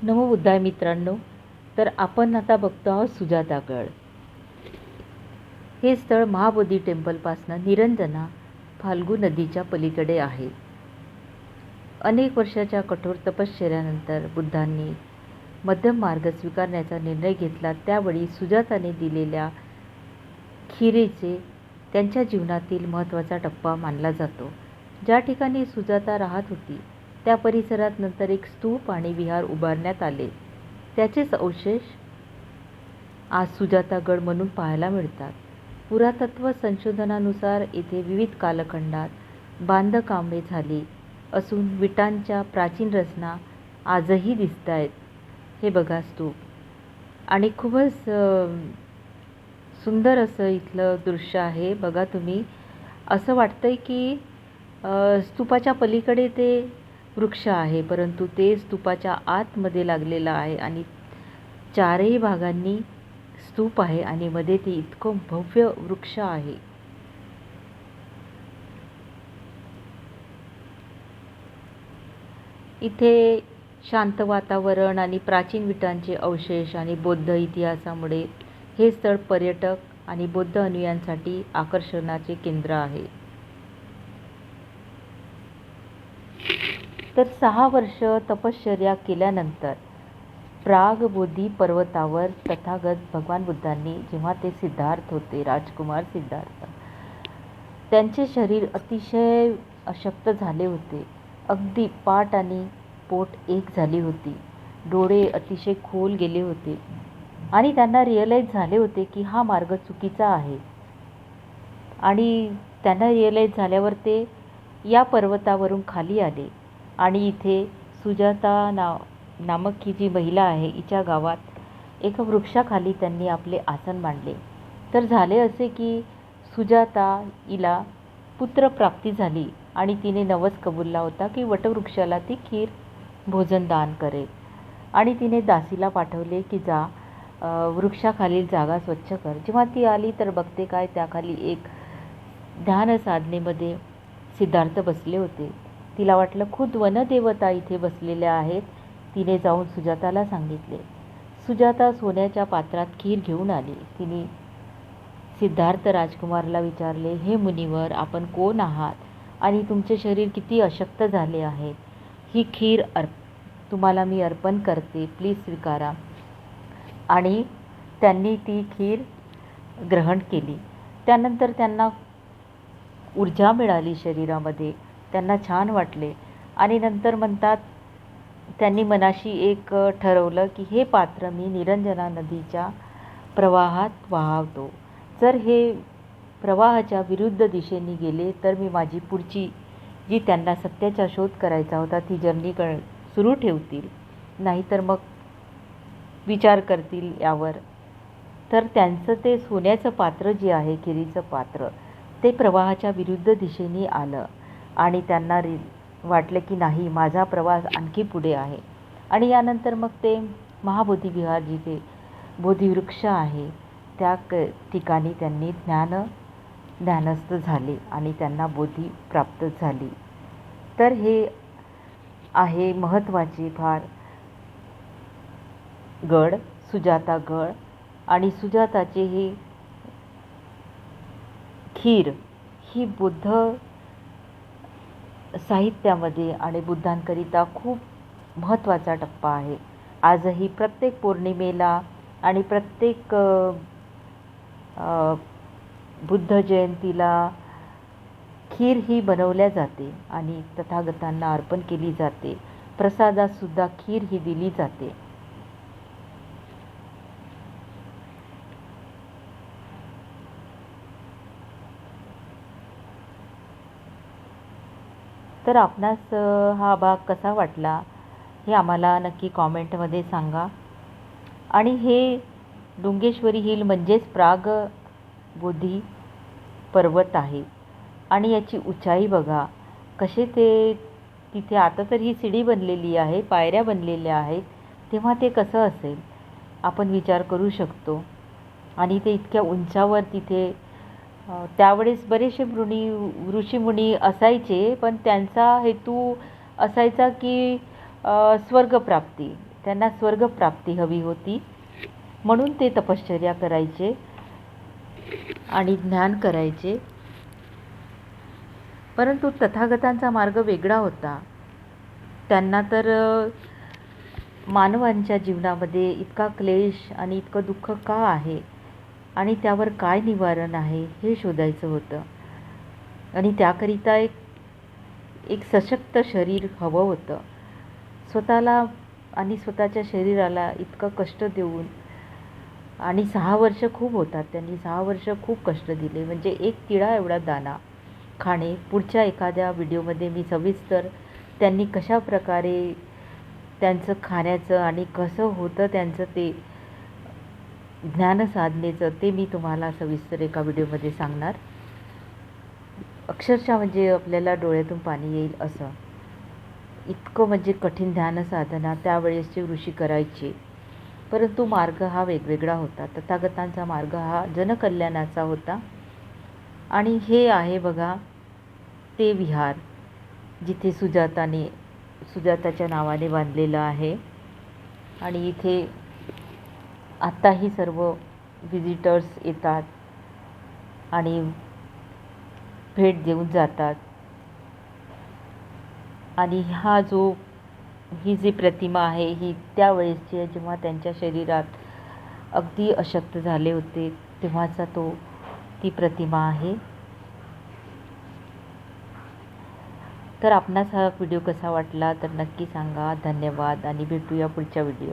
नमो बुद्धाय मित्रांनो. तर आपण आता बघतो आहोत सुजातागड. हे स्थळ महाबोधी टेम्पलपासून निरंजना फाल्गू नदीच्या पलीकडे आहे. अनेक वर्षाच्या कठोर तपश्चर्यानंतर बुद्धांनी मध्यम मार्ग स्वीकारण्याचा निर्णय घेतला. त्यावेळी सुजाताने दिलेल्या खिरेचे त्यांच्या जीवनातील महत्त्वाचा टप्पा मानला जातो. ज्या ठिकाणी सुजाता राहत होती त्या परिसरात नंतर एक स्तूप आणि विहार उभारण्यात आले. त्याचेच अवशेष आज सुजातागड म्हणून पाहायला मिळतात. पुरातत्व संशोधनानुसार येथे विविध कालखंडात बांधकामे झाली असून विटांच्या प्राचीन रचना आजही दिसत आहेत. हे बघा स्तूप, आणि खूपच सुंदर असं इथलं दृश्य आहे. बघा तुम्ही, असं वाटतंय की स्तूपाच्या पलीकडे ते वृक्ष आहे, परंतु ते स्तूपाच्या आतमध्ये लागलेलं आहे आणि चारही भागांनी स्तूप आहे आणि मध्ये ते इतकं भव्य वृक्ष आहे. इथे शांत वातावरण आणि प्राचीन विटांचे अवशेष आणि बौद्ध इतिहासामुळे हे स्थळ पर्यटक आणि बौद्ध अनुयायांसाठी आकर्षणाचे केंद्र आहे. तर 6 वर्ष तपश्चर्या केल्यानंतर प्राग बोधी पर्वतावर तथागत भगवान बुद्धांनी, जेव्हा ते सिद्धार्थ होते, राजकुमार सिद्धार्थ, त्यांचे शरीर अतिशय अशक्त झाले होते. अगदी पाठ आणि पोट एक झाली होती. डोळे अतिशय खोल गेले होते आणि त्यांना रिअलाईज झाले होते की हा मार्ग चुकीचा आहे. आणि त्यांना रिअलाईज झाल्यावर ते या पर्वतावरून खाली आले आणि इथे सुजाता नामक ही जी महिला आहे, हिच्या गावात एका वृक्षाखाली त्यांनी आपले आसन मांडले. तर झाले असे की सुजाता हिला पुत्रप्राप्ती झाली आणि तिने नवस कबुलला होता की वटवृक्षाला ती खीर भोजन दान करेल. आणि तिने दासीला पाठवले की जा वृक्षाखालील जागा स्वच्छ कर. जेव्हा ती आली तर बघते काय, त्याखाली एक ध्यान साधनेमध्ये सिद्धार्थ बसले होते. तिला वाटलं खुद वनदेवता इथे बसलेल्या आहेत. तिने जाऊन सुजाताला सांगितले. सुजाता सोन्याच्या पात्रात खीर घेऊन आली. तिने सिद्धार्थ राजकुमारला विचारले, हे मुनिवर, आपण कोण आहात आणि तुमचे शरीर किती अशक्त झाले आहे. ही खीर तुम्हाला मी अर्पण करते, प्लीज स्वीकारा. आणि त्यांनी ती खीर ग्रहण केली. त्यानंतर त्यांना ऊर्जा मिळाली शरीरामध्ये, त्यांना छान वाटले. आणि नंतर म्हणतात, त्यांनी मनाशी एक ठरवलं की हे पात्र मी निरंजना नदीच्या प्रवाहात वाहवतो. जर हे प्रवाहाच्या विरुद्ध दिशेने गेले तर मी माझी पुढची जी त्यांना सत्याचा शोध करायचा होता ती जर्नी सुरू ठेवतील, नाहीतर मग विचार करतील यावर. तर त्यांचं ते सोन्याचं पात्र जे आहे, खिरीचं पात्र, ते प्रवाहाच्या विरुद्ध दिशेने आलं आणि त्यांना वाटलं की नाही, माझा प्रवास आणखी पुढे आहे. आणि यानंतर मग ते महाबोधी विहार, जिथे बोधिवृक्ष आहे, त्या ठिकाणी त्यांनी ध्यानस्थ झाले आणि त्यांना बोधी प्राप्त झाली. तर हे आहे महत्त्वाचे फार गड, सुजातागड. आणि सुजाताचे हे खीर ही बुद्ध साहित्यामध्ये आणि बुद्धांकरिता खूप महत्त्वाचा टप्पा आहे. आजही प्रत्येक पौर्णिमेला आणि प्रत्येक बुद्ध जयंतीला खीर ही बनवल्या जाते आणि तथागतांना अर्पण केली जाते. प्रसादात सुद्धा खीर ही दिली जाते. तर आपणास हा भाग कसा वाटला हे आम्हाला नक्की कॉमेंटमध्ये सांगा. आणि हे डुंगेश्वरी हिल म्हणजेच प्राग बोधी पर्वत आहे आणि याची उंचाई बघा कसे ते तिथे. आता तर ही सीडी बनलेली आहे, पायऱ्या बनलेल्या आहेत, तेव्हा ते कसं असेल आपण विचार करू शकतो. आणि ते इतक्या उंचावर तिथे त्यावेळेस बरेचसे ऋषीमुनी असायचे, पण त्यांचा हेतू असायचा की स्वर्गप्राप्ती. त्यांना स्वर्गप्राप्ती हवी होती, म्हणून ते तपश्चर्या करायचे आणि ज्ञान करायचे. परंतु तथागतांचा मार्ग वेगळा होता. त्यांना तर मानवांच्या जीवनामध्ये इतका क्लेश आणि इतकं दुःख का आहे आणि त्यावर काय निवारण आहे हे शोधायचं होतं. आणि त्याकरिता एक सशक्त शरीर हवं होतं. स्वतःला आणि स्वतःच्या शरीराला इतकं कष्ट देऊन, आणि 6 वर्ष खूप होतात, त्यांनी 6 वर्ष खूप कष्ट दिले. म्हणजे एक तिळा एवढा दाणा खाणे. पुढच्या एखाद्या व्हिडिओमध्ये मी सविस्तर त्यांनी कशा प्रकारे त्यांचं खाण्याचं आणि कसं होतं त्यांचं ते ज्ञानसाधनेचं ते मी तुम्हाला सविस्तर एका व्हिडिओमध्ये सांगणार. अक्षरशः म्हणजे आपल्याला डोळ्यातून पाणी येईल असं. इतकं म्हणजे कठीण ध्यानसाधना त्यावेळेसचे ऋषी करायचे. परंतु मार्ग हा वेगवेगळा होता. तथागतांचा मार्ग हा जनकल्याणाचा होता. आणि हे आहे बघा ते विहार, जिथे सुजाताच्या नावाने बांधलेलं आहे. आणि इथे आत्ताही सर्व व्हिजिटर्स येतात आणि भेट देऊन जातात. आणि ही जी प्रतिमा आहे ही त्यावेळेसची आहे, जेव्हा त्यांच्या शरीरात अगदी अशक्त झाले होते तेव्हाचा ती प्रतिमा आहे. तर आपणास हा व्हिडिओ कसा वाटला तर नक्की सांगा. धन्यवाद आणि भेटूया पुढच्या व्हिडिओ.